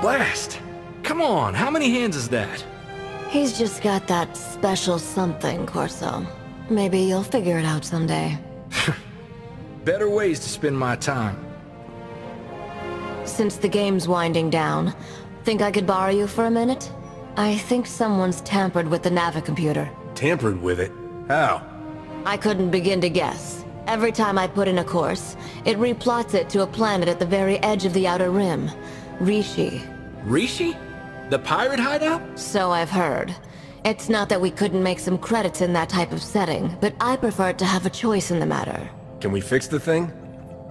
blast. Come on, how many hands is that? He's just got that special something, Corso. Maybe you'll figure it out someday. Better ways to spend my time. Since the game's winding down, think I could borrow you for a minute? I think someone's tampered with the Navicomputer. Tampered with it? How? I couldn't begin to guess. Every time I put in a course, it replots it to a planet at the very edge of the Outer Rim. Rishi. Rishi? The pirate hideout? So I've heard. It's not that we couldn't make some credits in that type of setting, but I prefer to have a choice in the matter. Can we fix the thing?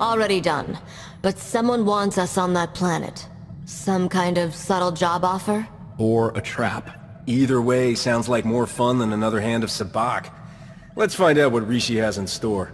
Already done. But someone wants us on that planet. Some kind of subtle job offer? Or a trap? Either way, sounds like more fun than another hand of sabacc. Let's find out what Rishi has in store.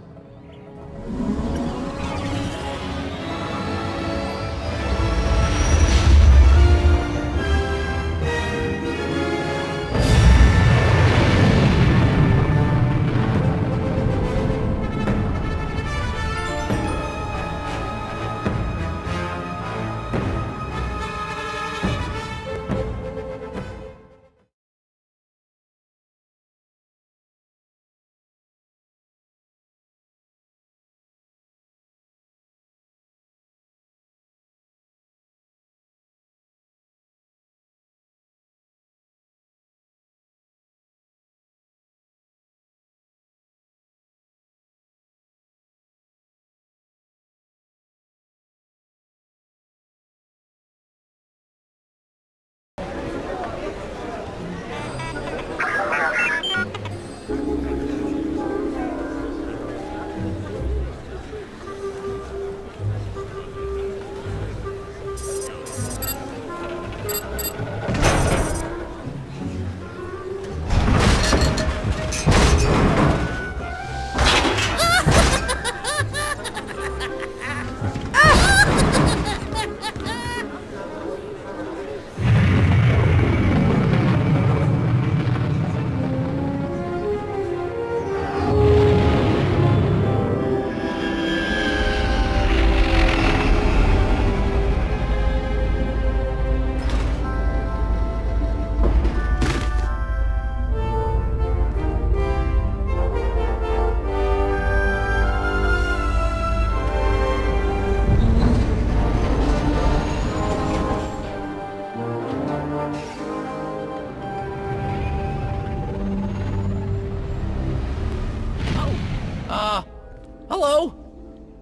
Hello?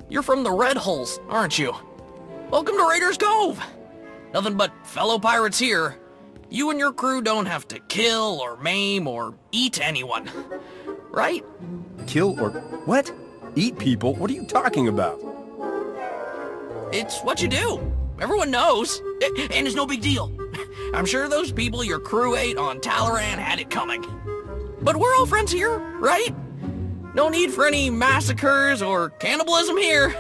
You're from the Red Hulls, aren't you? Welcome to Raiders Cove! Nothing but fellow pirates here. You and your crew don't have to kill or maim or eat anyone. Right? Kill or... what? Eat people? What are you talking about? It's what you do. Everyone knows. And it's no big deal. I'm sure those people your crew ate on Talaran had it coming. But we're all friends here, right? No need for any massacres or cannibalism here.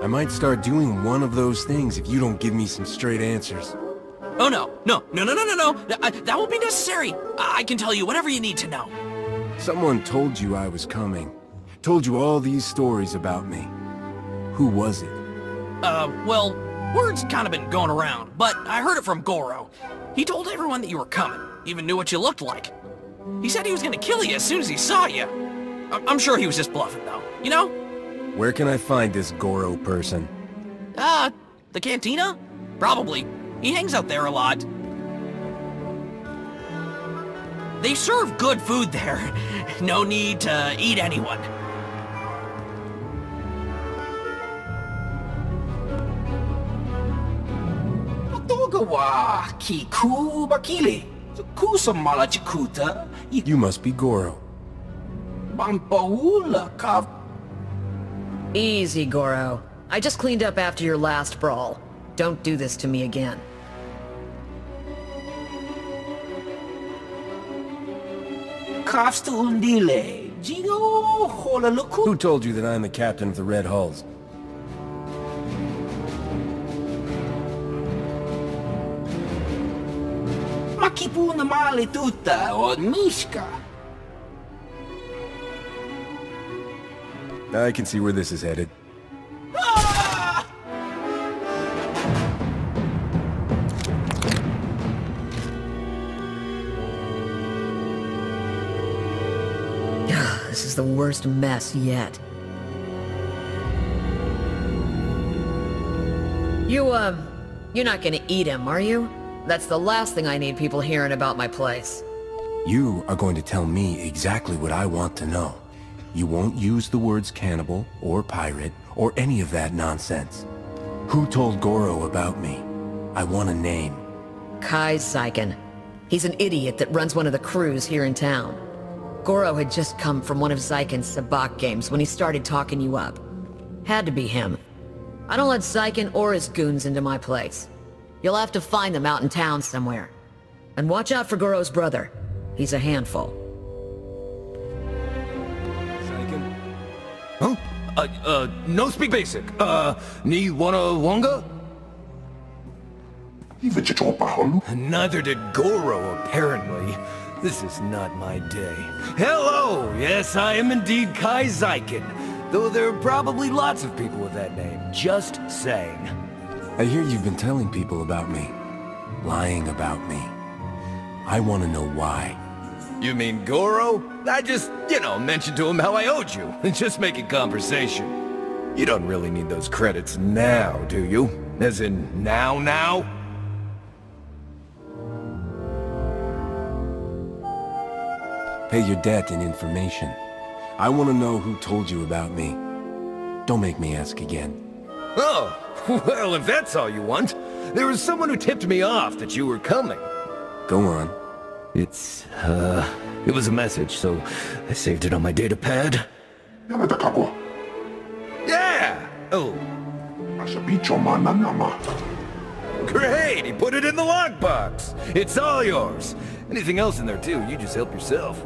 I might start doing one of those things if you don't give me some straight answers. Oh no. That won't be necessary. I can tell you whatever you need to know. Someone told you I was coming. Told you all these stories about me. Who was it? Well, word's kind of been going around, but I heard it from Goro. He told everyone that you were coming, even knew what you looked like. He said he was gonna kill you as soon as he saw you. I'm sure he was just bluffing, though, you know? Where can I find this Goro person? The cantina? Probably. He hangs out there a lot. They serve good food there. No need to eat anyone. You must be Goro. Easy, Goro. I just cleaned up after your last brawl. Don't do this to me again. Who told you that I'm the captain of the Red Hulls? I can see where this is headed. is the worst mess yet. You're not gonna eat him, are you? That's the last thing I need people hearing about my place. You are going to tell me exactly what I want to know. You won't use the words cannibal, or pirate, or any of that nonsense. Who told Goro about me? I want a name. Kai Saiken. He's an idiot that runs one of the crews here in town. Goro had just come from one of Saiken's sabacc games when he started talking you up. Had to be him. I don't let Saiken or his goons into my place. You'll have to find them out in town somewhere. And watch out for Goro's brother. He's a handful. Saiken? Huh? No speak basic. Ni wanna wonga? Neither did Goro, apparently. This is not my day. Hello! Yes, I am indeed Kai Saiken. Though there are probably lots of people with that name. Just saying. I hear you've been telling people about me. Lying about me. I want to know why. You mean Goro? I just, mentioned to him how I owed you. Just making conversation. You don't really need those credits now, do you? As in, now? Pay your debt in information. I want to know who told you about me. Don't make me ask again. Oh, well, if that's all you want. There was someone who tipped me off that you were coming. Go on. It was a message, so I saved it on my data pad. Yeah! Oh. Great! He put it in the lockbox! It's all yours! Anything else in there too, you just help yourself.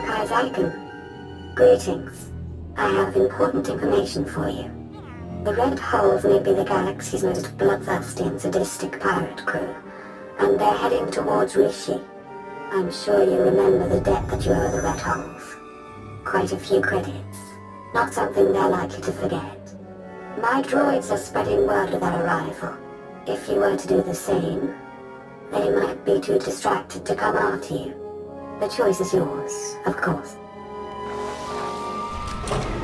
Kai Saiken, greetings. I have important information for you. The Red Hulls may be the galaxy's most bloodthirsty and sadistic pirate crew, and they're heading towards Rishi. I'm sure you remember the debt that you owe the Red Hulls. Quite a few credits. Not something they're likely to forget. My droids are spreading word of their arrival. If you were to do the same, they might be too distracted to come after you. The choice is yours, of course.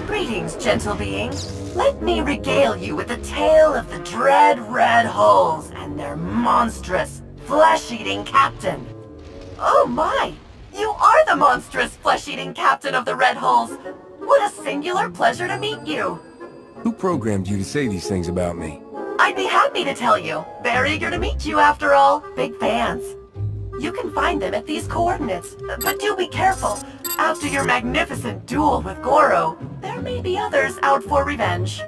Greetings, gentle being. Let me regale you with the tale of the dread Red Hulls and their monstrous, flesh-eating captain. Oh my! You are the monstrous, flesh-eating captain of the Red Hulls! What a singular pleasure to meet you! Who programmed you to say these things about me? I'd be happy to tell you. They're eager to meet you after all. Big fans. You can find them at these coordinates, but do be careful. After your magnificent duel with Goro, there may be others out for revenge.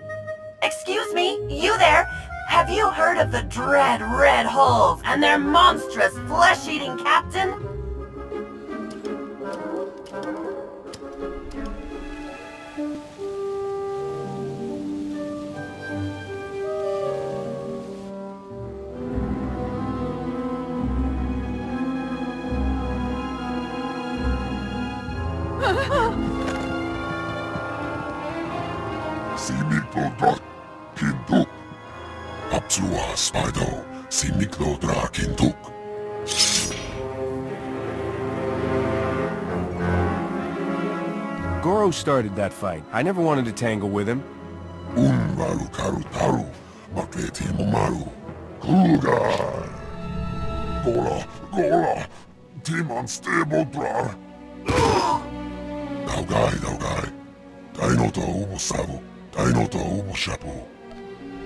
Excuse me, you there? Have you heard of the dread Red Hulls and their monstrous flesh-eating captain? Simiklo Kinduk. Apsua Spido. Simiklo Kinduk. Goro started that fight. I never wanted to tangle with him. Unvaru Karutaru. Maketi Momaru. Kugai. Gola. Timan Stebodrar. Daugai. Dainoto Umosavu. Dainoto Umoshapu.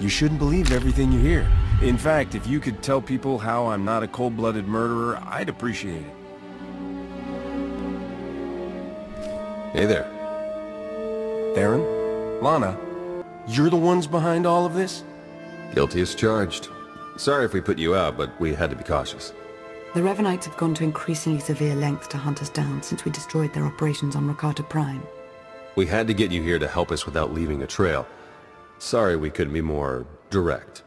You shouldn't believe everything you hear. In fact, if you could tell people how I'm not a cold-blooded murderer, I'd appreciate it. Hey there. Theron? Lana? You're the ones behind all of this? Guilty as charged. Sorry if we put you out, but we had to be cautious. The Revenites have gone to increasingly severe lengths to hunt us down since we destroyed their operations on Rakata Prime. We had to get you here to help us without leaving a trail. Sorry we couldn't be more direct.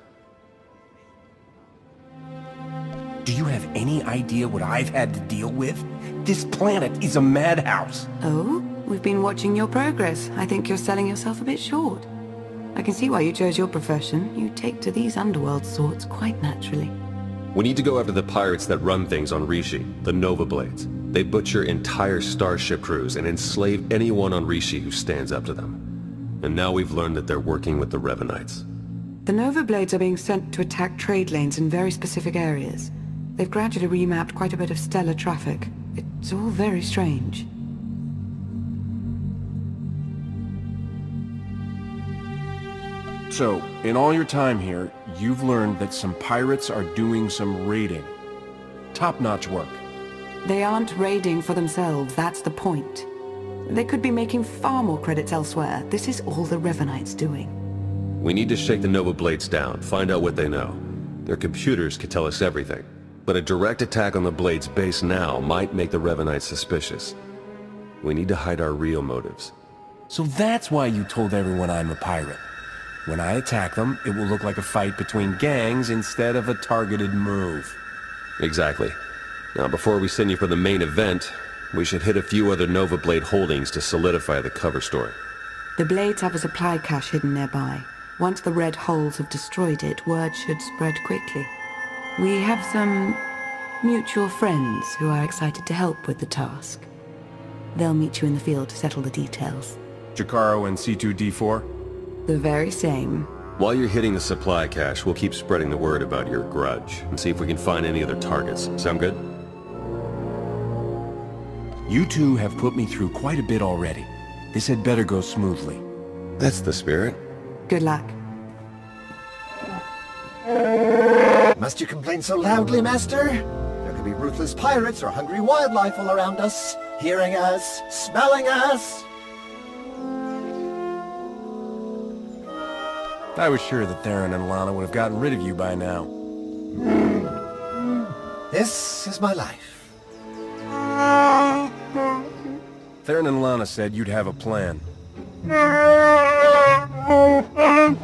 Do you have any idea what I've had to deal with? This planet is a madhouse. Oh? We've been watching your progress. I think you're selling yourself a bit short. I can see why you chose your profession. You take to these underworld sorts quite naturally. We need to go after the pirates that run things on Rishi, the Nova Blades. They butcher entire starship crews and enslave anyone on Rishi who stands up to them. And now we've learned that they're working with the Revenites. The Nova Blades are being sent to attack trade lanes in very specific areas. They've gradually remapped quite a bit of stellar traffic. It's all very strange. So, in all your time here, you've learned that some pirates are doing some raiding. Top-notch work. They aren't raiding for themselves, that's the point. They could be making far more credits elsewhere. This is all the Revenites doing. We need to shake the Nova Blades down, find out what they know. Their computers could tell us everything. But a direct attack on the Blades base now might make the Revenites suspicious. We need to hide our real motives. So that's why you told everyone I'm a pirate. When I attack them, it will look like a fight between gangs instead of a targeted move. Exactly. Now, before we send you for the main event, we should hit a few other Nova Blade holdings to solidify the cover story. The Blades have a supply cache hidden nearby. Once the Red Holes have destroyed it, word should spread quickly. We have some mutual friends who are excited to help with the task. They'll meet you in the field to settle the details. Jakaro and C2D4? The very same. While you're hitting the supply cache, we'll keep spreading the word about your grudge, and see if we can find any other targets. Sound good? You two have put me through quite a bit already. This had better go smoothly. That's the spirit. Good luck. Must you complain so loudly, Master? There could be ruthless pirates or hungry wildlife all around us, hearing us, smelling us. I was sure that Theron and Lana would have gotten rid of you by now. This is my life. Theron and Lana said you'd have a plan.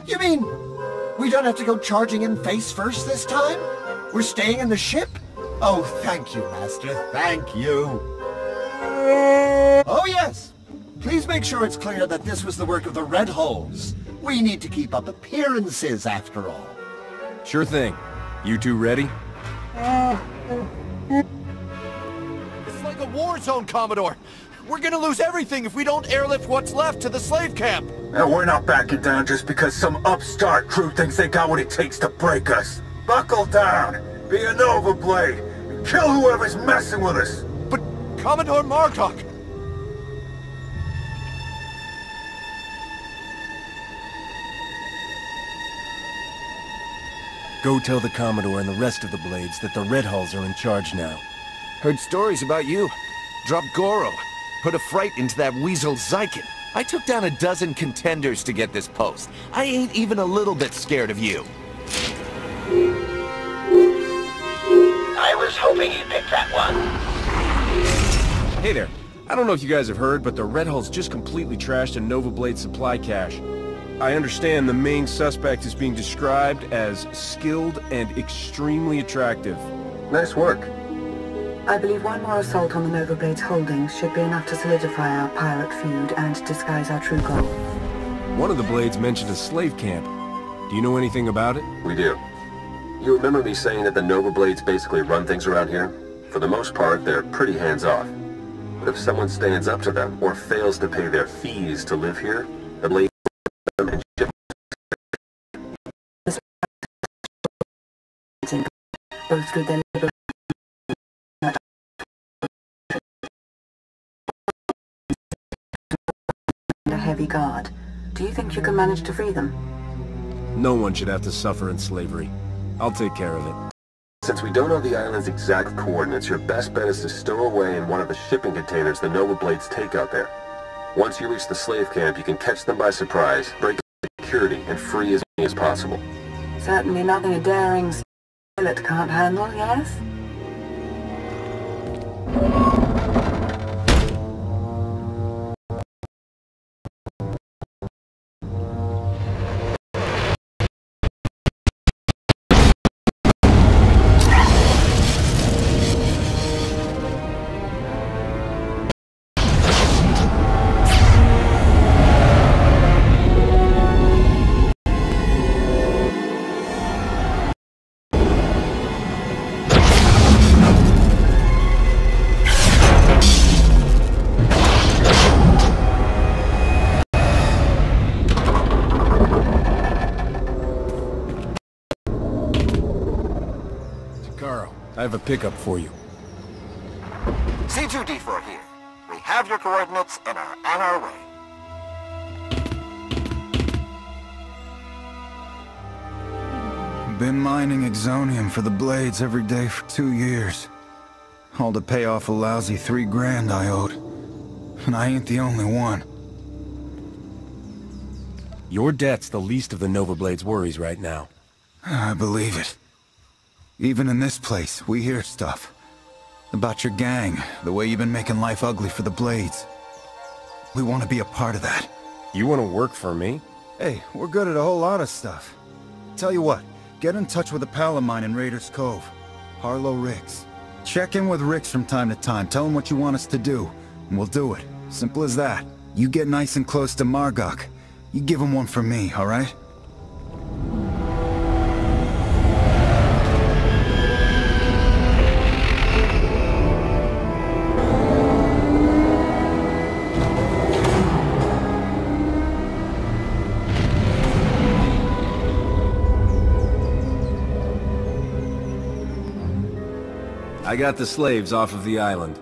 You mean we don't have to go charging in face first this time? We're staying in the ship? Oh, thank you, Master. Thank you. Oh, yes. Please make sure it's clear that this was the work of the Red Holes. We need to keep up appearances, after all. Sure thing. You two ready? It's like a war zone, Commodore. We're gonna lose everything if we don't airlift what's left to the slave camp. And we're not backing down just because some upstart crew thinks they got what it takes to break us. Buckle down, be a Nova Blade, and kill whoever's messing with us. But Commodore Martok... Go tell the Commodore and the rest of the Blades that the Red Hulls are in charge now. Heard stories about you. Dropped Goro. Put a fright into that weasel Zykin. I took down a dozen contenders to get this post. I ain't even a little bit scared of you. I was hoping you'd pick that one. Hey there. I don't know if you guys have heard, but the Red Hulls just completely trashed a Nova Blade supply cache. I understand the main suspect is being described as skilled and extremely attractive. Nice work. I believe one more assault on the Nova Blades holdings should be enough to solidify our pirate feud and disguise our true goal. One of the Blades mentioned a slave camp. Do you know anything about it? We do. You remember me saying that the Nova Blades basically run things around here? For the most part, they're pretty hands-off. But if someone stands up to them, or fails to pay their fees to live here, the Blades them and ship both through their labor and a heavy guard. Do you think you can manage to free them? No one should have to suffer in slavery. I'll take care of it. Since we don't know the island's exact coordinates, your best bet is to stow away in one of the shipping containers the Nova Blades take out there. Once you reach the slave camp, you can catch them by surprise, break security, and free as many as possible. Certainly nothing a daring pilot can't handle, yes? have a pickup for you. C2D4 here. We have your coordinates and are on our way. Been mining Exonium for the blades every day for 2 years. All to pay off a lousy $3 grand I owed. And I ain't the only one. Your debt's the least of the Nova Blade's worries right now. I believe it. Even in this place, we hear stuff. About your gang, the way you've been making life ugly for the Blades. We want to be a part of that. You want to work for me? Hey, we're good at a whole lot of stuff. Tell you what, get in touch with a pal of mine in Raiders Cove. Harlow Ricks. Check in with Ricks from time to time, tell him what you want us to do, and we'll do it. Simple as that. You get nice and close to Margok. You give him one for me, alright? I got the slaves off of the island.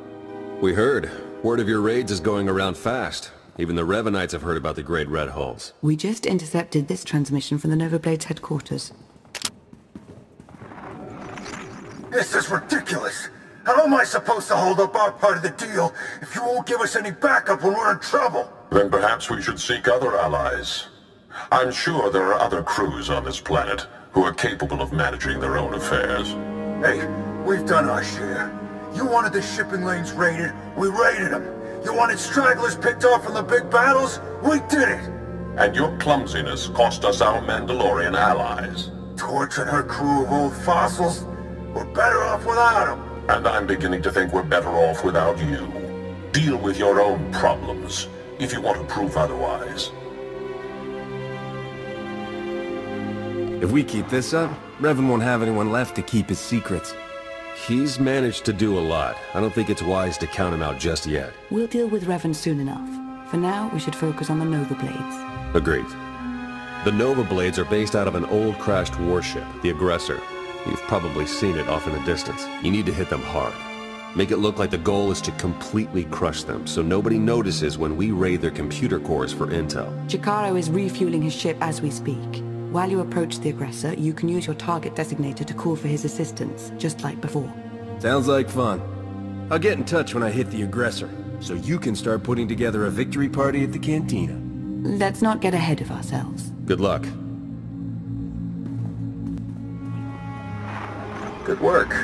We heard. Word of your raids is going around fast. Even the Revenites have heard about the Great Red Hulls. We just intercepted this transmission from the Nova Blades headquarters. This is ridiculous! How am I supposed to hold up our part of the deal if you won't give us any backup when we're in trouble? Then perhaps we should seek other allies. I'm sure there are other crews on this planet who are capable of managing their own affairs. Hey, we've done our share. You wanted the shipping lanes raided, we raided them. You wanted stragglers picked off from the big battles, we did it! And your clumsiness cost us our Mandalorian allies. Torch and her crew of old fossils? We're better off without them. And I'm beginning to think we're better off without you. Deal with your own problems, if you want to prove otherwise. If we keep this up, Revan won't have anyone left to keep his secrets. He's managed to do a lot. I don't think it's wise to count him out just yet. We'll deal with Revan soon enough. For now, we should focus on the Nova Blades. Agreed. The Nova Blades are based out of an old crashed warship, the Aggressor. You've probably seen it off in the distance. You need to hit them hard. Make it look like the goal is to completely crush them, so nobody notices when we raid their computer cores for intel. Chikaro is refueling his ship as we speak. While you approach the Aggressor, you can use your target designator to call for his assistance, just like before. Sounds like fun. I'll get in touch when I hit the Aggressor, so you can start putting together a victory party at the cantina. Let's not get ahead of ourselves. Good luck. Good work.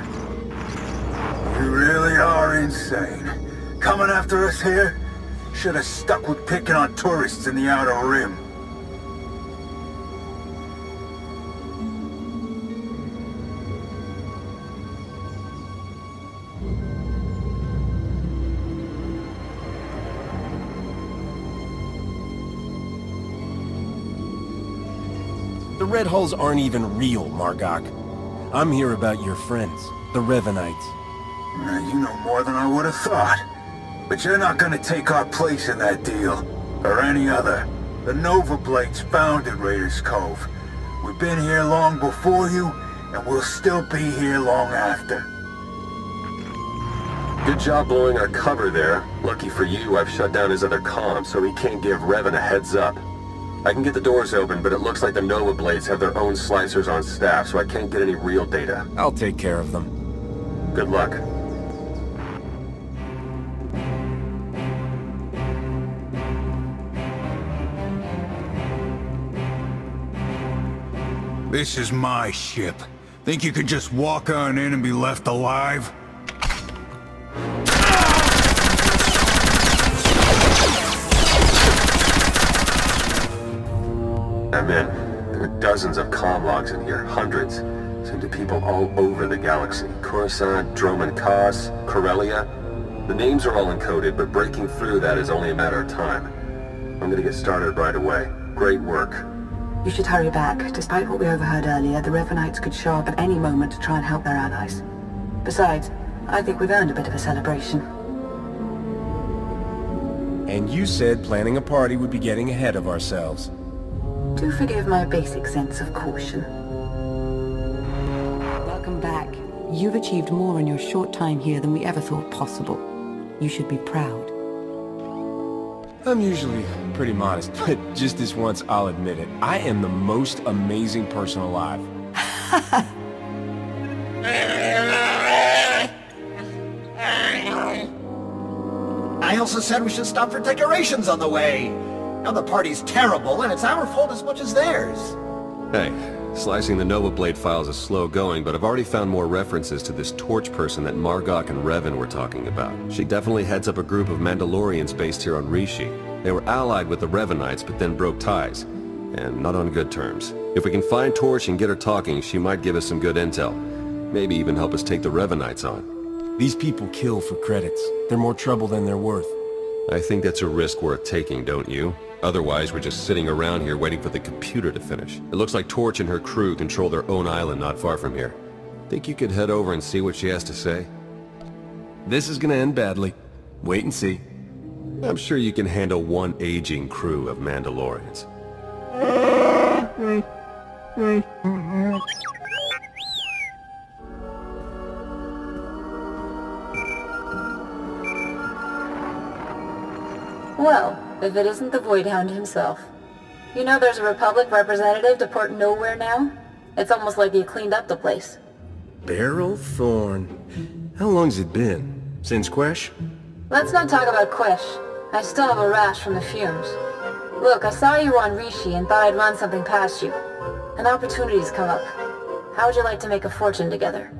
You really are insane. Coming after us here? Should have stuck with picking on tourists in the Outer Rim. The Red Hulls aren't even real, Margok. I'm here about your friends, the Revenites. You know more than I would have thought. But you're not gonna take our place in that deal. Or any other. The Nova Blades founded Raiders Cove. We've been here long before you, and we'll still be here long after. Good job blowing our cover there. Lucky for you, I've shut down his other comms, so he can't give Revan a heads up. I can get the doors open, but it looks like the Nova Blades have their own slicers on staff, so I can't get any real data. I'll take care of them. Good luck. This is my ship. Think you could just walk on in and be left alive? I'm in. There are dozens of comm logs in here, hundreds. Sent to people all over the galaxy. Coruscant, Dromund Kaas, Corellia. The names are all encoded, but breaking through that is only a matter of time. I'm gonna get started right away. Great work. You should hurry back. Despite what we overheard earlier, the Revenites could show up at any moment to try and help their allies. Besides, I think we've earned a bit of a celebration. And you said planning a party would be getting ahead of ourselves. Do forgive my basic sense of caution. Welcome back. You've achieved more in your short time here than we ever thought possible. You should be proud. I'm usually pretty modest, but just this once I'll admit it. I am the most amazing person alive. I also said we should stop for decorations on the way. Now the party's terrible, and it's our fault as much as theirs. Hey, slicing the Nova Blade files is slow going, but I've already found more references to this Torch person that Margok and Revan were talking about. She definitely heads up a group of Mandalorians based here on Rishi. They were allied with the Revanites, but then broke ties. And not on good terms. If we can find Torch and get her talking, she might give us some good intel. Maybe even help us take the Revanites on. These people kill for credits. They're more trouble than they're worth. I think that's a risk worth taking, don't you? Otherwise, we're just sitting around here waiting for the computer to finish. It looks like Torch and her crew control their own island not far from here. Think you could head over and see what she has to say? This is gonna end badly. Wait and see. I'm sure you can handle one aging crew of Mandalorians. Well, if it isn't the Voidhound himself. You know there's a Republic representative to Port Nowhere now? It's almost like he cleaned up the place. Beryl Thorn. How long's it been? Since Quesh? Let's not talk about Quesh. I still have a rash from the fumes. Look, I saw you on Rishi and thought I'd run something past you. An opportunity's come up. How would you like to make a fortune together?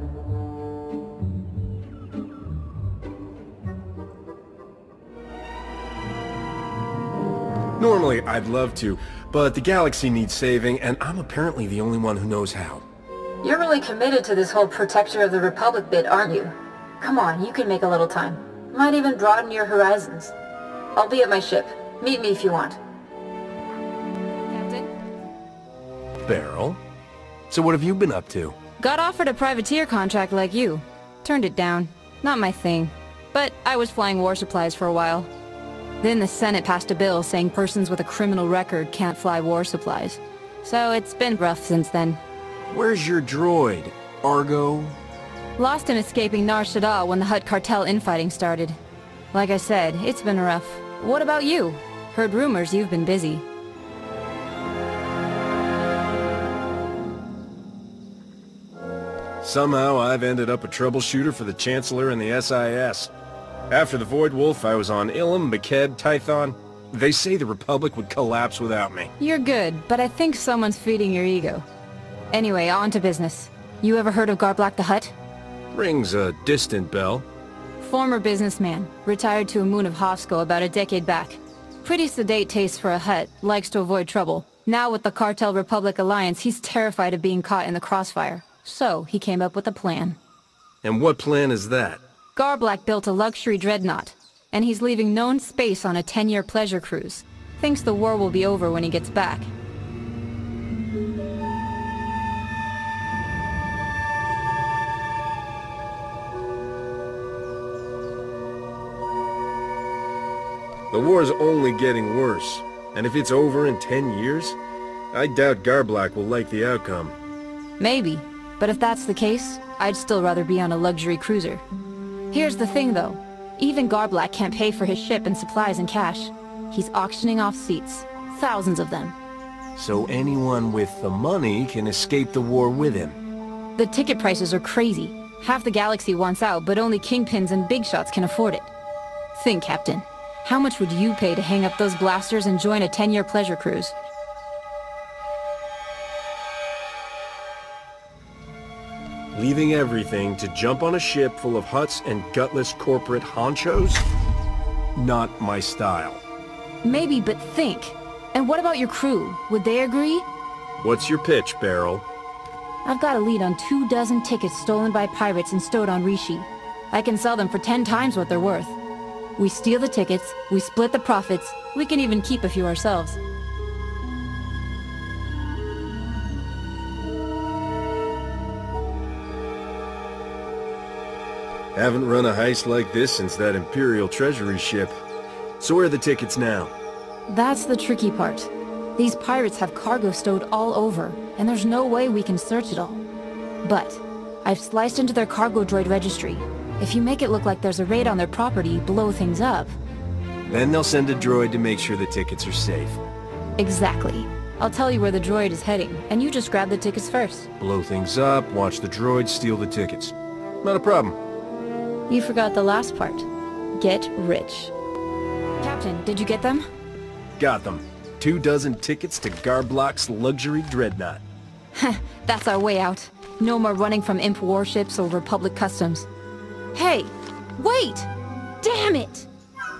Normally, I'd love to, but the galaxy needs saving, and I'm apparently the only one who knows how. You're really committed to this whole Protector of the Republic bit, aren't you? Come on, you can make a little time. Might even broaden your horizons. I'll be at my ship. Meet me if you want. Captain? Beryl? So what have you been up to? Got offered a privateer contract like you. Turned it down. Not my thing. But I was flying war supplies for a while. Then the Senate passed a bill saying persons with a criminal record can't fly war supplies. So it's been rough since then. Where's your droid? Argo? Lost him escaping Nar Shaddaa when the Hutt cartel infighting started. Like I said, it's been rough. What about you? Heard rumors you've been busy. Somehow I've ended up a troubleshooter for the Chancellor and the SIS. After the Void Wolf, I was on Ilum, Maked, Tython. They say the Republic would collapse without me. You're good, but I think someone's feeding your ego. Anyway, on to business. You ever heard of Garblak the Hutt? Rings a distant bell. Former businessman, retired to a moon of Hosco about a decade back. Pretty sedate taste for a Hutt, likes to avoid trouble. Now with the Cartel Republic alliance, he's terrified of being caught in the crossfire. So, he came up with a plan. And what plan is that? Garblak built a luxury dreadnought, and he's leaving known space on a 10-year pleasure cruise. Thinks the war will be over when he gets back. The war's only getting worse, and if it's over in 10 years, I doubt Garblak will like the outcome. Maybe, but if that's the case, I'd still rather be on a luxury cruiser. Here's the thing though, even Garblak can't pay for his ship and supplies in cash. He's auctioning off seats, thousands of them. So anyone with the money can escape the war with him. The ticket prices are crazy. Half the galaxy wants out, but only kingpins and big shots can afford it. Think, Captain. How much would you pay to hang up those blasters and join a 10-year pleasure cruise? Leaving everything to jump on a ship full of Hutts and gutless corporate honchos? Not my style. Maybe, but think. And what about your crew? Would they agree? What's your pitch, Beryl? I've got a lead on 24 tickets stolen by pirates and stowed on Rishi. I can sell them for 10 times what they're worth. We steal the tickets, we split the profits, we can even keep a few ourselves. Haven't run a heist like this since that Imperial Treasury ship. So where are the tickets now? That's the tricky part. These pirates have cargo stowed all over, and there's no way we can search it all. But I've sliced into their cargo droid registry. If you make it look like there's a raid on their property, blow things up. Then they'll send a droid to make sure the tickets are safe. Exactly. I'll tell you where the droid is heading, and you just grab the tickets first. Blow things up, watch the droid steal the tickets. Not a problem. You forgot the last part. Get rich. Captain, did you get them? Got them. 24 tickets to Garblock's luxury dreadnought. That's our way out. No more running from Imp warships or Republic customs. Hey! Wait! Damn it!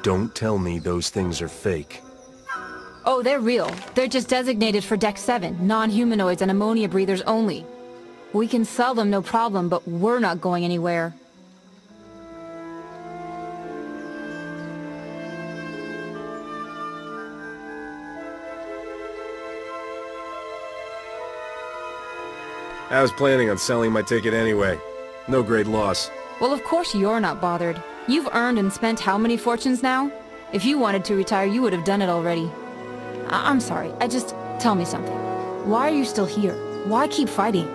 Don't tell me those things are fake. Oh, they're real. They're just designated for Deck 7, non-humanoids and ammonia breathers only. We can sell them no problem, but we're not going anywhere. I was planning on selling my ticket anyway. No great loss. Well, of course you're not bothered. You've earned and spent how many fortunes now? If you wanted to retire, you would have done it already. I'm sorry, tell me something. Why are you still here? Why keep fighting?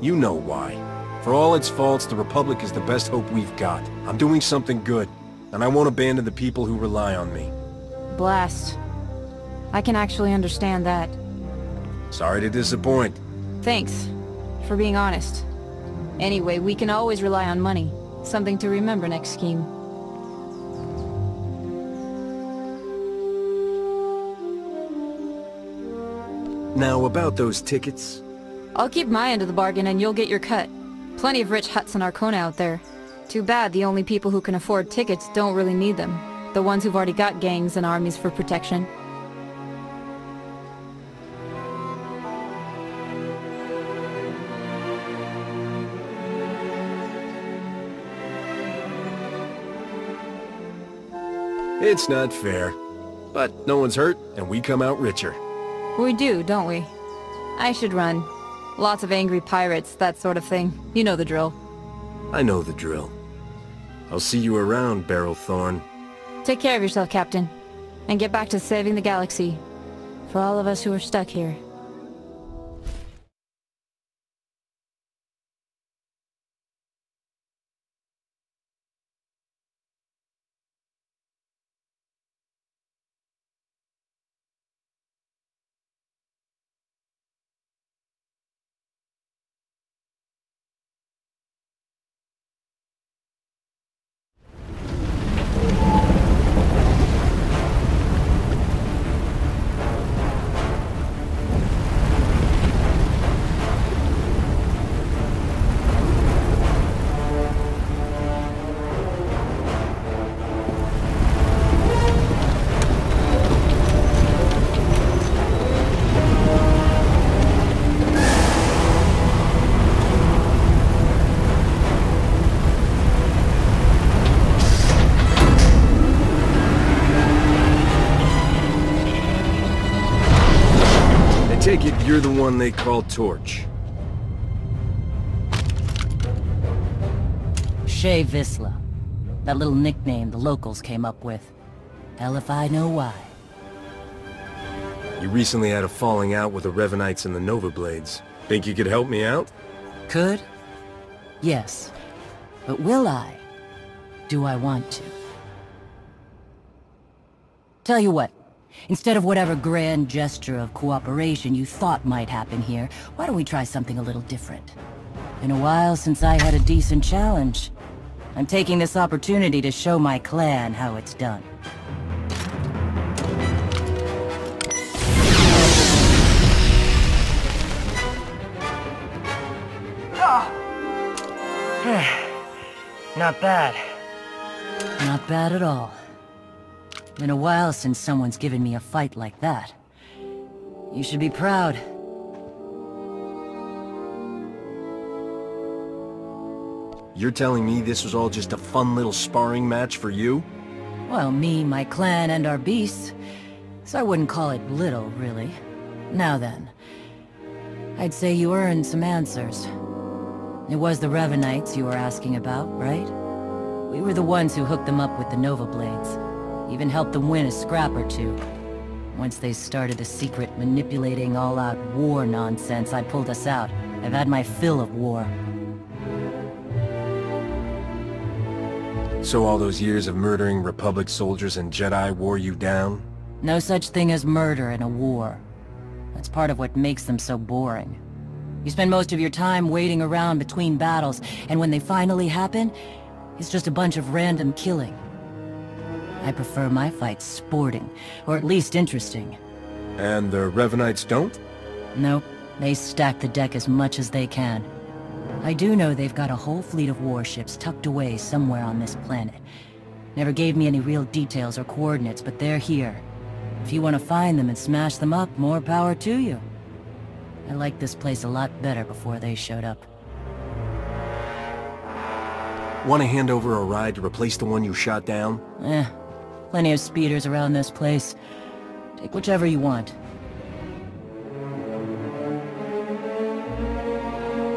You know why. For all its faults, the Republic is the best hope we've got. I'm doing something good, and I won't abandon the people who rely on me. Blast. I can actually understand that. Sorry to disappoint. Thanks for being honest. Anyway, we can always rely on money. Something to remember next scheme. Now, about those tickets... I'll keep my end of the bargain and you'll get your cut. Plenty of rich Hutts and Arcona out there. Too bad the only people who can afford tickets don't really need them. The ones who've already got gangs and armies for protection. It's not fair. But no one's hurt, and we come out richer. We do, don't we? I should run. Lots of angry pirates, that sort of thing. You know the drill. I know the drill. I'll see you around, Beryl Thorn. Take care of yourself, Captain. And get back to saving the galaxy. For all of us who are stuck here. Take it you're the one they call Torch. Shay Visla. That little nickname the locals came up with. Hell if I know why. You recently had a falling out with the Revenites and the Nova Blades. Think you could help me out? Could? Yes. But will I? Do I want to? Tell you what. Instead of whatever grand gesture of cooperation you thought might happen here, why don't we try something a little different? Been a while since I had a decent challenge. I'm taking this opportunity to show my clan how it's done. Not bad. Not bad at all. Been a while since someone's given me a fight like that. You should be proud. You're telling me this was all just a fun little sparring match for you? Well, me, my clan, and our beasts. So I wouldn't call it little, really. Now then. I'd say you earned some answers. It was the Revenites you were asking about, right? We were the ones who hooked them up with the Nova Blades. Even helped them win a scrap or two. Once they started the secret manipulating all-out war nonsense, I pulled us out. I've had my fill of war. So all those years of murdering Republic soldiers and Jedi wore you down? No such thing as murder in a war. That's part of what makes them so boring. You spend most of your time waiting around between battles, and when they finally happen, it's just a bunch of random killing. I prefer my fights sporting, or at least interesting. And the Revenites don't? Nope. They stack the deck as much as they can. I do know they've got a whole fleet of warships tucked away somewhere on this planet. Never gave me any real details or coordinates, but they're here. If you want to find them and smash them up, more power to you. I liked this place a lot better before they showed up. Want to hand over a ride to replace the one you shot down? Plenty of speeders around this place. Take whichever you want.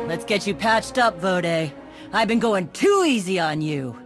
Let's get you patched up, Vode. I've been going too easy on you.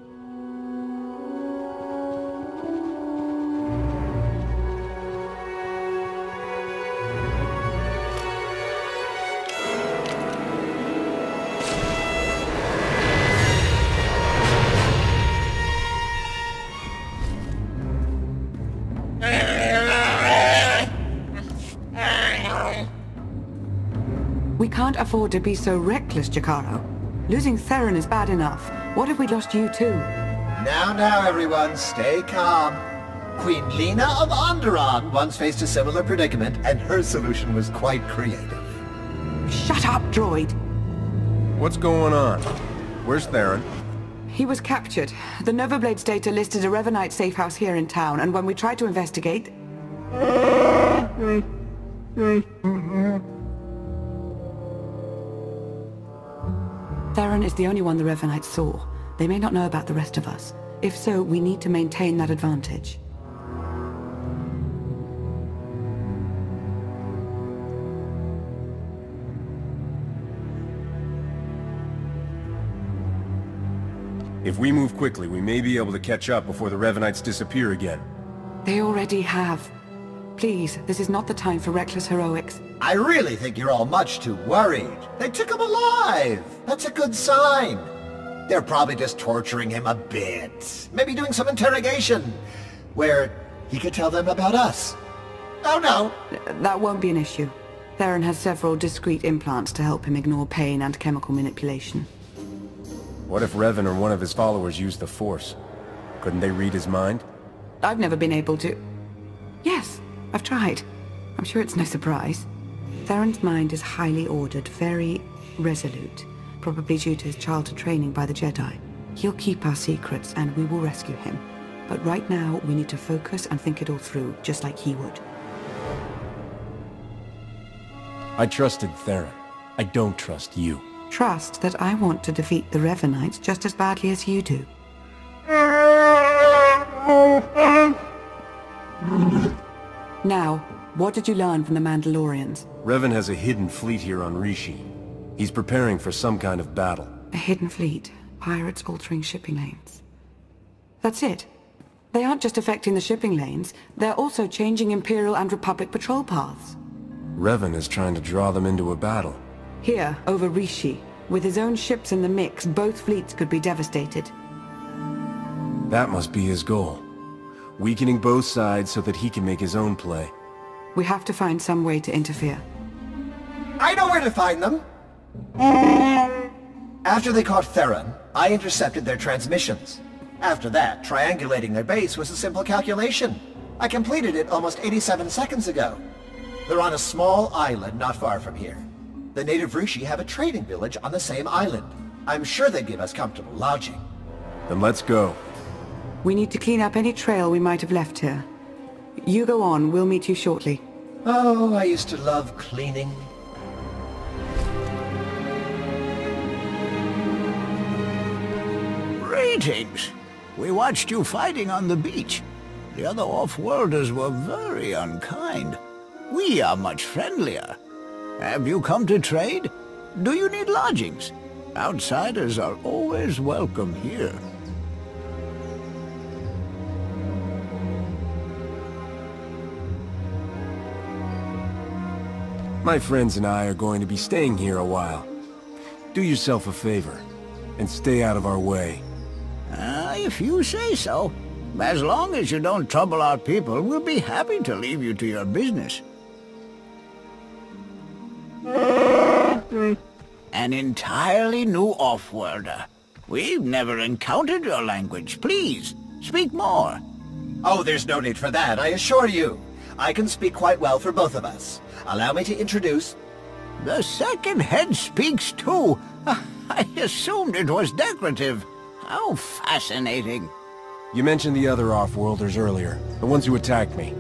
We can't afford to be so reckless, Jakaro. Losing Theron is bad enough. What if we lost you too? Now, everyone, stay calm. Queen Lena of Onderon once faced a similar predicament, and her solution was quite creative. Shut up, droid! What's going on? Where's Theron? He was captured. The Nova Blades data listed a Revanite safe house here in town, and when we tried to investigate... Theron is the only one the Revanites saw. They may not know about the rest of us. If so, we need to maintain that advantage. If we move quickly, we may be able to catch up before the Revanites disappear again. They already have. Please, this is not the time for reckless heroics. I really think you're all much too worried. They took him alive. That's a good sign. They're probably just torturing him a bit. Maybe doing some interrogation, where he could tell them about us. Oh no. That won't be an issue. Theron has several discrete implants to help him ignore pain and chemical manipulation. What if Revan or one of his followers used the Force? Couldn't they read his mind? I've never been able to... Yes, I've tried. I'm sure it's no surprise. Theron's mind is highly ordered, very resolute, probably due to his childhood training by the Jedi. He'll keep our secrets, and we will rescue him. But right now, we need to focus and think it all through, just like he would. I trusted Theron. I don't trust you. Trust that I want to defeat the Revanites just as badly as you do. Now, what did you learn from the Mandalorians? Revan has a hidden fleet here on Rishi. He's preparing for some kind of battle. A hidden fleet. Pirates altering shipping lanes. That's it. They aren't just affecting the shipping lanes, they're also changing Imperial and Republic patrol paths. Revan is trying to draw them into a battle. Here, over Rishi. With his own ships in the mix, both fleets could be devastated. That must be his goal. Weakening both sides so that he can make his own play. We have to find some way to interfere. I know where to find them! After they caught Theron, I intercepted their transmissions. After that, triangulating their base was a simple calculation. I completed it almost 87 seconds ago. They're on a small island not far from here. The native Rishi have a trading village on the same island. I'm sure they'd give us comfortable lodging. Then let's go. We need to clean up any trail we might have left here. You go on, we'll meet you shortly. Oh, I used to love cleaning. Greetings. We watched you fighting on the beach. The other off-worlders were very unkind. We are much friendlier. Have you come to trade? Do you need lodgings? Outsiders are always welcome here. My friends and I are going to be staying here a while. Do yourself a favor, and stay out of our way. If you say so. As long as you don't trouble our people, we'll be happy to leave you to your business. An entirely new off-worlder. We've never encountered your language. Please, speak more. Oh, there's no need for that, I assure you. I can speak quite well for both of us. Allow me to introduce... The second head speaks too. I assumed it was decorative. How fascinating. You mentioned the other off-worlders earlier, the ones who attacked me.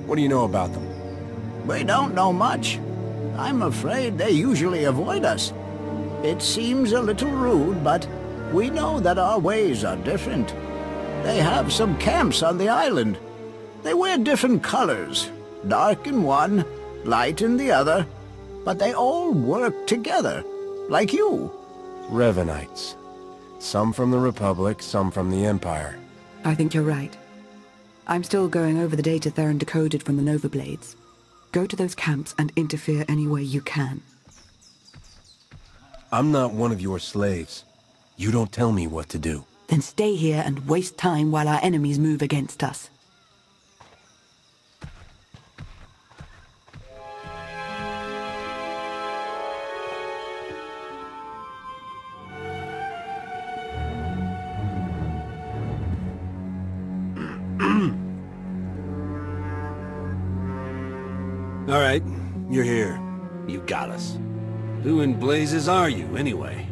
What do you know about them? We don't know much. I'm afraid they usually avoid us. It seems a little rude, but we know that our ways are different. They have some camps on the island. They wear different colors, dark in one, light in the other, but they all work together, like you. Revenites. Some from the Republic, some from the Empire. I think you're right. I'm still going over the data Theron decoded from the Nova Blades. Go to those camps and interfere any way you can. I'm not one of your slaves. You don't tell me what to do. Then stay here and waste time while our enemies move against us. All right, you're here. You got us. Who in blazes are you, anyway?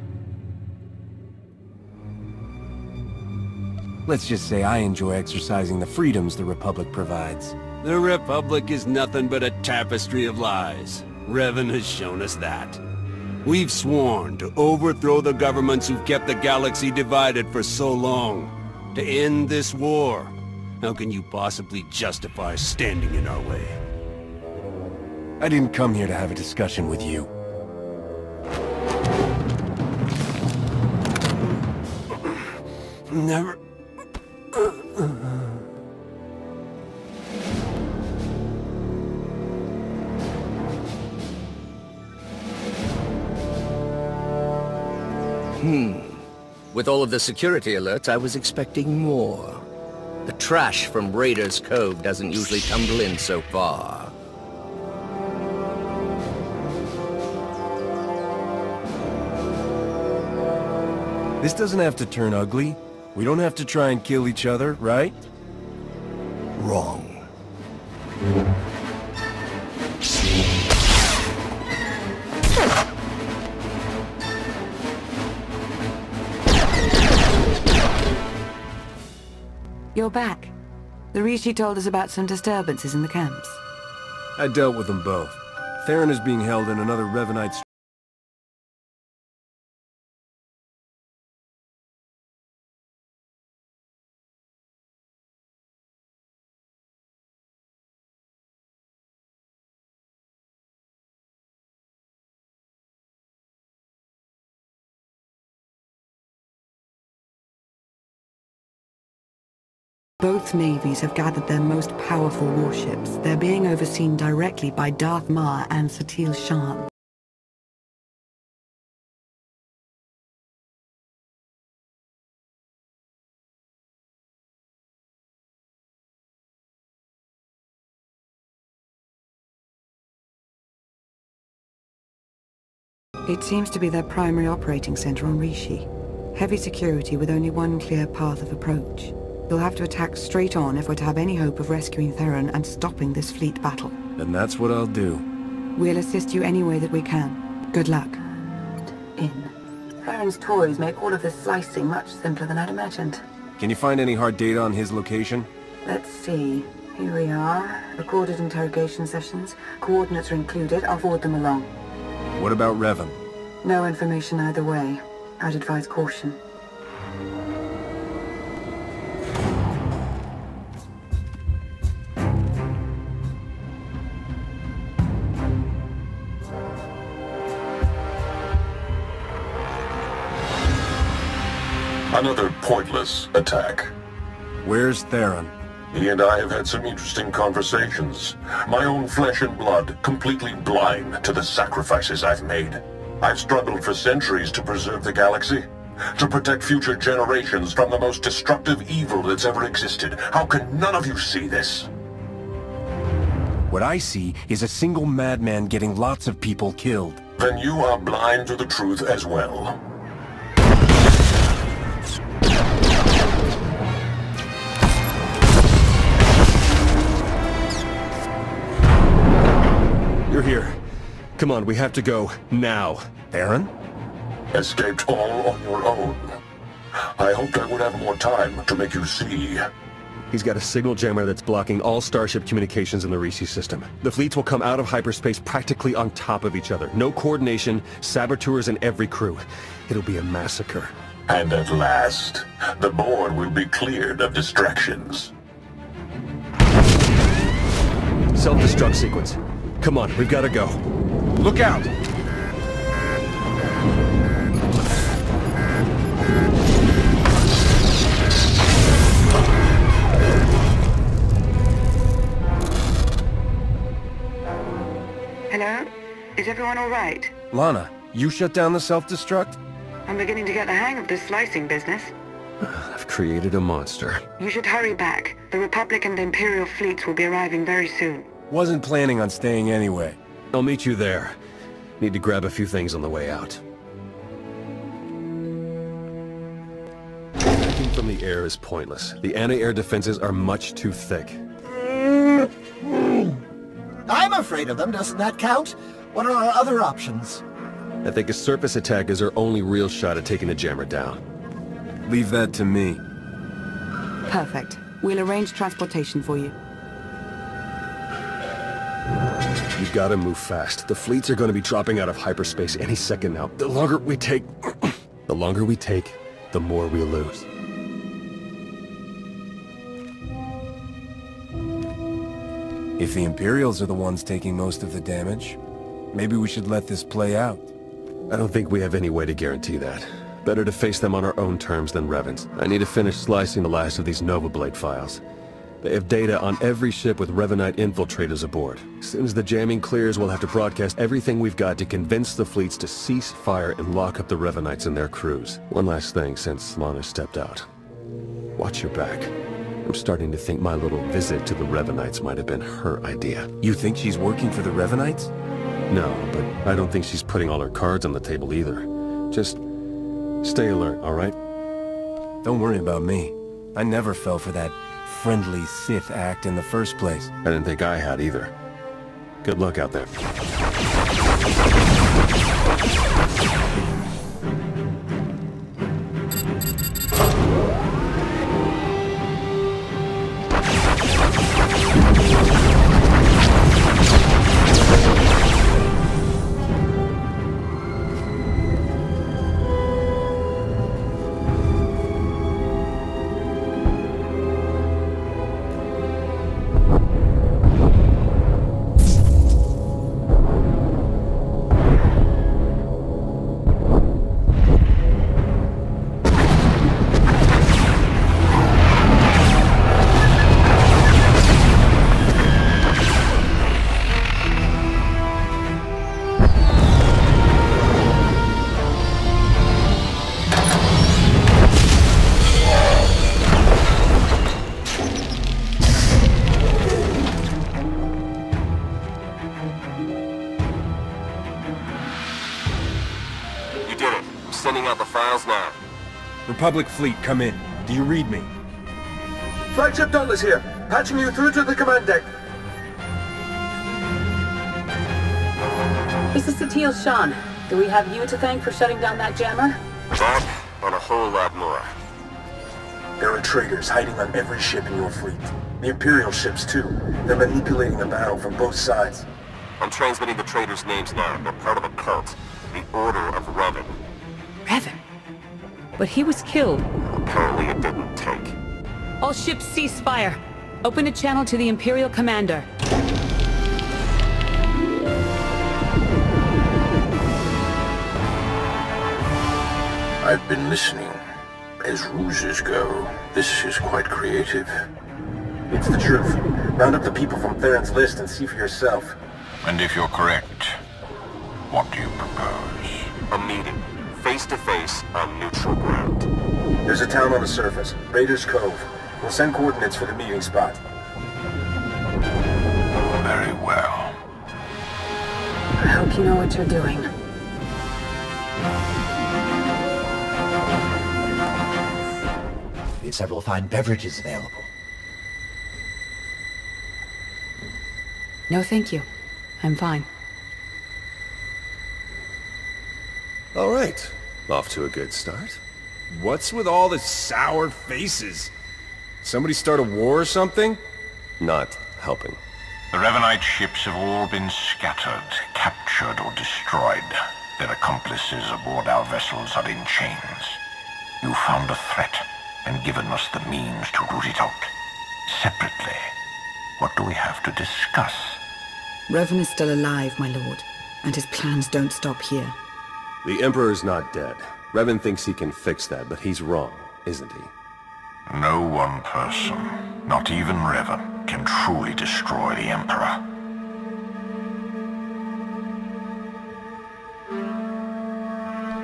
Let's just say I enjoy exercising the freedoms the Republic provides. The Republic is nothing but a tapestry of lies. Revan has shown us that. We've sworn to overthrow the governments who've kept the galaxy divided for so long. To end this war. How can you possibly justify standing in our way? I didn't come here to have a discussion with you. Never... With all of the security alerts, I was expecting more. The trash from Raiders Cove doesn't usually tumble in so far. This doesn't have to turn ugly. We don't have to try and kill each other, right? Wrong. You're back. The Rishi told us about some disturbances in the camps. I dealt with them both. Theron is being held in another Revanite... Both navies have gathered their most powerful warships. They're being overseen directly by Darth Marr and Satil Shan. It seems to be their primary operating center on Rishi. Heavy security with only one clear path of approach. You'll have to attack straight on if we're to have any hope of rescuing Theron and stopping this fleet battle. Then that's what I'll do. We'll assist you any way that we can. Good luck. Theron's toys make all of this slicing much simpler than I'd imagined. Can you find any hard data on his location? Let's see. Here we are. Recorded interrogation sessions. Coordinates are included. I'll forward them along. What about Revan? No information either way. I'd advise caution. Another pointless attack. Where's Theron? He and I have had some interesting conversations. My own flesh and blood, completely blind to the sacrifices I've made. I've struggled for centuries to preserve the galaxy, to protect future generations from the most destructive evil that's ever existed. How can none of you see this? What I see is a single madman getting lots of people killed. Then you are blind to the truth as well. You're here. Come on, we have to go. Now. Baron? Escaped all on your own. I hoped I would have more time to make you see. He's got a signal jammer that's blocking all Starship communications in the Rishi system. The fleets will come out of hyperspace practically on top of each other. No coordination, saboteurs in every crew. It'll be a massacre. And at last, the board will be cleared of distractions. Self-destruct sequence. Come on, we've got to go. Look out! Hello? Is everyone all right? Lana, you shut down the self-destruct? I'm beginning to get the hang of this slicing business. I've created a monster. You should hurry back. The Republic and the Imperial fleets will be arriving very soon. Wasn't planning on staying anyway. I'll meet you there. Need to grab a few things on the way out. Attacking from the air is pointless. The anti-air defenses are much too thick. I'm afraid of them, doesn't that count? What are our other options? I think a surface attack is our only real shot at taking the jammer down. Leave that to me. Perfect. We'll arrange transportation for you. You've got to move fast. The fleets are going to be dropping out of hyperspace any second now. The longer we take, the more we lose. If the Imperials are the ones taking most of the damage, maybe we should let this play out. I don't think we have any way to guarantee that. Better to face them on our own terms than Revan's. I need to finish slicing the last of these Nova Blade files. They have data on every ship with Revanite infiltrators aboard. As soon as the jamming clears, we'll have to broadcast everything we've got to convince the fleets to cease fire and lock up the Revanites and their crews. One last thing since Lana stepped out. Watch your back. I'm starting to think my little visit to the Revanites might have been her idea. You think she's working for the Revanites? No, but I don't think she's putting all her cards on the table either. Just stay alert, all right? Don't worry about me. I never fell for that friendly Sith act in the first place. I didn't think I had either. Good luck out there. Republic fleet, come in. Do you read me? Flagship Dauntless here, patching you through to the command deck. This is Satele Shan. Do we have you to thank for shutting down that jammer? That, and a whole lot more. There are traitors hiding on every ship in your fleet. The Imperial ships, too. They're manipulating the battle from both sides. I'm transmitting the traitors' names now. They're part of a cult. The Order of Revan. Revan? But he was killed. Apparently it didn't take. All ships cease fire. Open a channel to the Imperial Commander. I've been listening. As ruses go, this is quite creative. It's the truth. Round up the people from Theron's list and see for yourself. And if you're correct, what do you propose? A meeting. Face to face on neutral ground. There's a town on the surface. Raiders Cove. We'll send coordinates for the meeting spot. Very well. I hope you know what you're doing. We have several fine beverages available. No, thank you. I'm fine. All right. Off to a good start. What's with all the sour faces? Somebody start a war or something? Not helping. The Revanite ships have all been scattered, captured, or destroyed. Their accomplices aboard our vessels are in chains. You found a threat and given us the means to root it out. Separately, what do we have to discuss? Revan is still alive, my lord, and his plans don't stop here. The Emperor's not dead. Revan thinks he can fix that, but he's wrong, isn't he? No one person, not even Revan, can truly destroy the Emperor.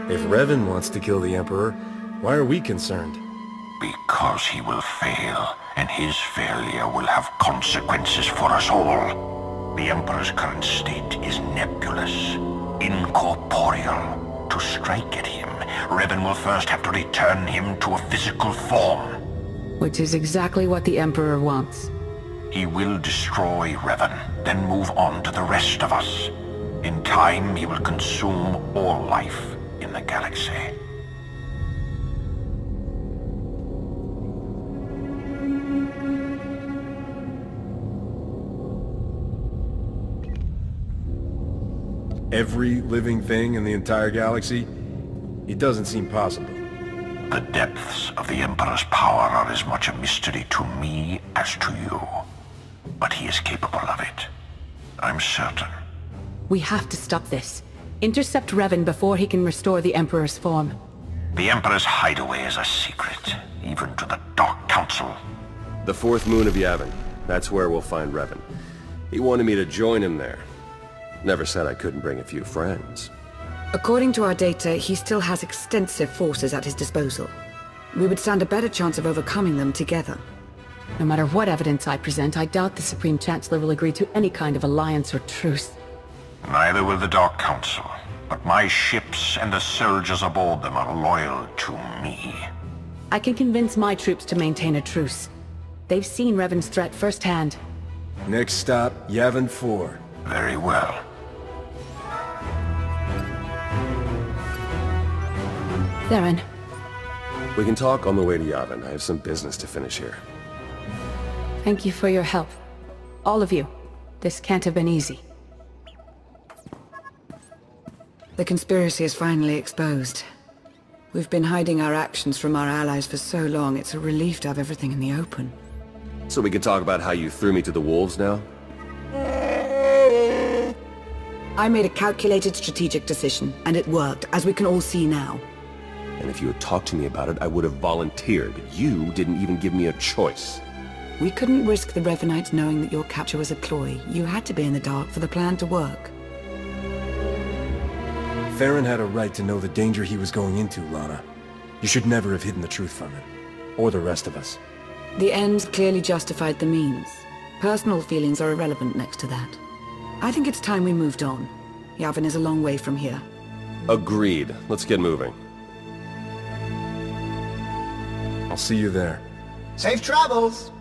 If Revan wants to kill the Emperor, why are we concerned? Because he will fail, and his failure will have consequences for us all. The Emperor's current state is nebulous, incorporeal. To strike at him, Revan will first have to return him to a physical form. Which is exactly what the Emperor wants. He will destroy Revan, then move on to the rest of us. In time, he will consume all life in the galaxy. Every living thing in the entire galaxy? It doesn't seem possible. The depths of the Emperor's power are as much a mystery to me as to you. But he is capable of it. I'm certain. We have to stop this. Intercept Revan before he can restore the Emperor's form. The Emperor's hideaway is a secret, even to the Dark Council. The fourth moon of Yavin. That's where we'll find Revan. He wanted me to join him there. Never said I couldn't bring a few friends. According to our data, he still has extensive forces at his disposal. We would stand a better chance of overcoming them together. No matter what evidence I present, I doubt the Supreme Chancellor will agree to any kind of alliance or truce. Neither will the Dark Council, but my ships and the soldiers aboard them are loyal to me. I can convince my troops to maintain a truce. They've seen Revan's threat firsthand. Next stop, Yavin 4. Very well. Theron. We can talk on the way to Yavin. I have some business to finish here. Thank you for your help. All of you. This can't have been easy. The conspiracy is finally exposed. We've been hiding our actions from our allies for so long, it's a relief to have everything in the open. So we can talk about how you threw me to the wolves now? I made a calculated strategic decision, and it worked, as we can all see now. And if you had talked to me about it, I would have volunteered, but you didn't even give me a choice. We couldn't risk the Revanites knowing that your capture was a ploy. You had to be in the dark for the plan to work. Theron had a right to know the danger he was going into, Lana. You should never have hidden the truth from him. Or the rest of us. The ends clearly justified the means. Personal feelings are irrelevant next to that. I think it's time we moved on. Yavin is a long way from here. Agreed. Let's get moving. I'll see you there. Safe travels!